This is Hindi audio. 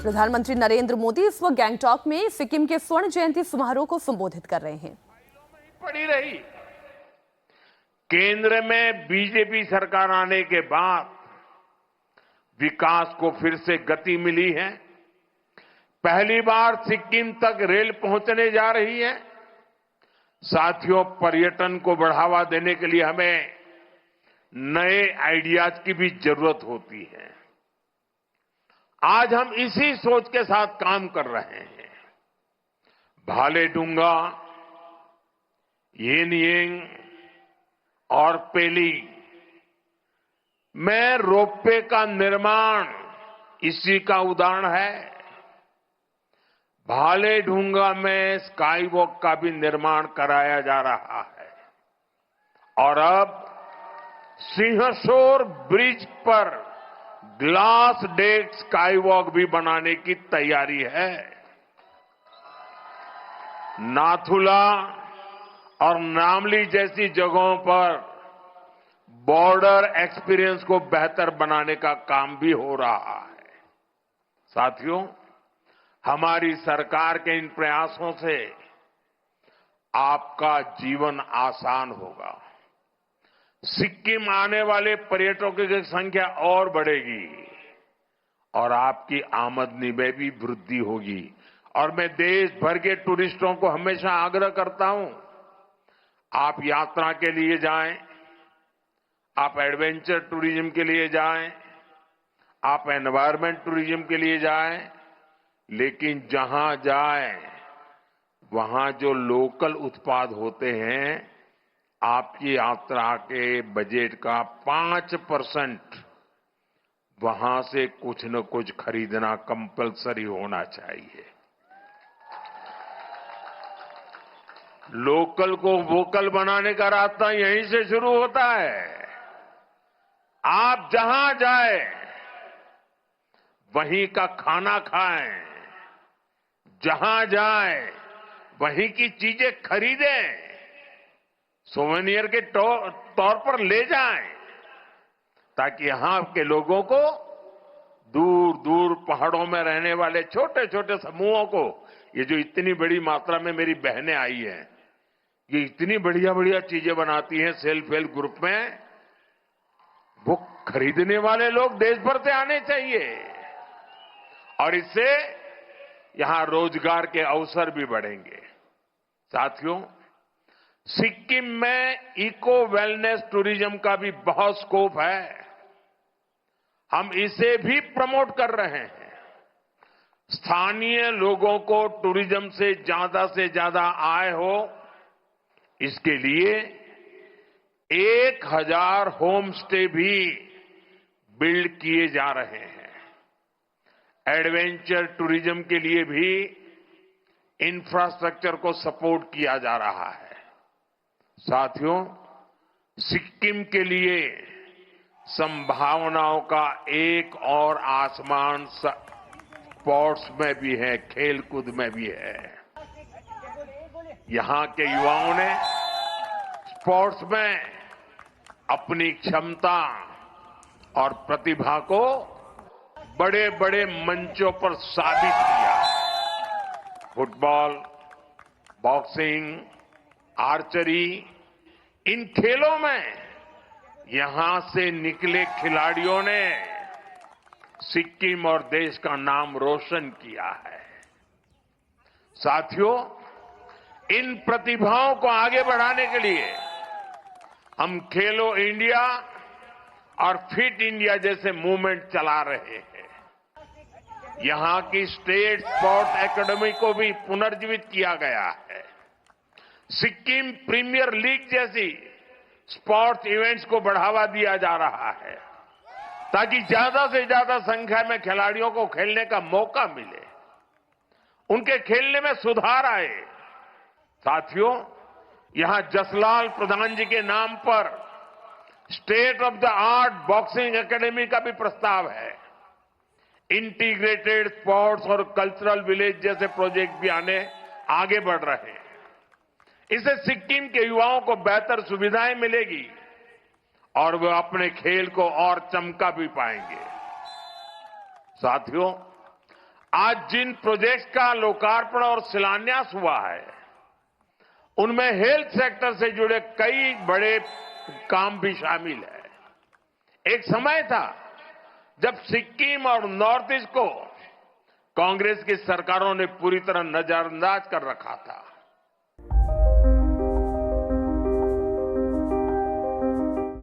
प्रधानमंत्री नरेंद्र मोदी इस वक्त गैंगटॉक में सिक्किम के स्वर्ण जयंती समारोह को संबोधित कर रहे हैं। पड़ी रही केंद्र में बीजेपी सरकार आने के बाद विकास को फिर से गति मिली है। पहली बार सिक्किम तक रेल पहुंचने जा रही है। साथियों, पर्यटन को बढ़ावा देने के लिए हमें नए आइडियाज की भी जरूरत होती है। आज हम इसी सोच के साथ काम कर रहे हैं। भालेडुंगा, येनयेंग और पेली में रोपवे का निर्माण इसी का उदाहरण है। भालेडुंगा में स्काई वॉक का भी निर्माण कराया जा रहा है और अब सिंहसौर ब्रिज पर ग्लास डेक स्काई वॉक भी बनाने की तैयारी है। नाथुला और नामली जैसी जगहों पर बॉर्डर एक्सपीरियंस को बेहतर बनाने का काम भी हो रहा है। साथियों, हमारी सरकार के इन प्रयासों से आपका जीवन आसान होगा। सिक्किम आने वाले पर्यटकों की संख्या और बढ़ेगी और आपकी आमदनी में भी वृद्धि होगी। और मैं देश भर के टूरिस्टों को हमेशा आग्रह करता हूं, आप यात्रा के लिए जाएं, आप एडवेंचर टूरिज्म के लिए जाएं, आप एनवायरमेंट टूरिज्म के लिए जाएं, लेकिन जहां जाएं वहां जो लोकल उत्पाद होते हैं, आपकी यात्रा के बजट का 5% वहां से कुछ न कुछ खरीदना कंपलसरी होना चाहिए। लोकल को वोकल बनाने का रास्ता यहीं से शुरू होता है। आप जहां जाए वहीं का खाना खाएं, जहां जाए वहीं की चीजें खरीदें, सोवेनियर के तौर पर ले जाएं, ताकि यहां के लोगों को, दूर दूर पहाड़ों में रहने वाले छोटे छोटे समूहों को, ये जो इतनी बड़ी मात्रा में मेरी बहनें आई हैं, ये इतनी बढ़िया बढ़िया चीजें बनाती हैं सेल्फ हेल्प ग्रुप में, वो खरीदने वाले लोग देश भर से आने चाहिए और इससे यहां रोजगार के अवसर भी बढ़ेंगे। साथियों, सिक्किम में इको वेलनेस टूरिज्म का भी बहुत स्कोप है। हम इसे भी प्रमोट कर रहे हैं। स्थानीय लोगों को टूरिज्म से ज्यादा आय हो, इसके लिए 1000 होम स्टे भी बिल्ड किए जा रहे हैं। एडवेंचर टूरिज्म के लिए भी इंफ्रास्ट्रक्चर को सपोर्ट किया जा रहा है। साथियों, सिक्किम के लिए संभावनाओं का एक और आसमान स्पोर्ट्स में भी है, खेलकूद में भी है। यहां के युवाओं ने स्पोर्ट्स में अपनी क्षमता और प्रतिभा को बड़े बड़े मंचों पर साबित किया। फुटबॉल, बॉक्सिंग, आर्चरी, इन खेलों में यहां से निकले खिलाड़ियों ने सिक्किम और देश का नाम रोशन किया है। साथियों, इन प्रतिभाओं को आगे बढ़ाने के लिए हम खेलो इंडिया और फिट इंडिया जैसे मूवमेंट चला रहे हैं। यहां की स्टेट स्पोर्ट्स एकेडमी को भी पुनर्जीवित किया गया है। सिक्किम प्रीमियर लीग जैसी स्पोर्ट्स इवेंट्स को बढ़ावा दिया जा रहा है, ताकि ज्यादा से ज्यादा संख्या में खिलाड़ियों को खेलने का मौका मिले, उनके खेलने में सुधार आए। साथियों, यहां जसलाल प्रधान जी के नाम पर state of the art boxing academy का भी प्रस्ताव है। इंटीग्रेटेड स्पोर्ट्स और कल्चरल विलेज जैसे प्रोजेक्ट भी आगे बढ़ रहे हैं। इससे सिक्किम के युवाओं को बेहतर सुविधाएं मिलेगी और वे अपने खेल को और चमका भी पाएंगे। साथियों, आज जिन प्रोजेक्ट्स का लोकार्पण और शिलान्यास हुआ है, उनमें हेल्थ सेक्टर से जुड़े कई बड़े काम भी शामिल है। एक समय था जब सिक्किम और नॉर्थ ईस्ट को कांग्रेस की सरकारों ने पूरी तरह नजरअंदाज कर रखा था।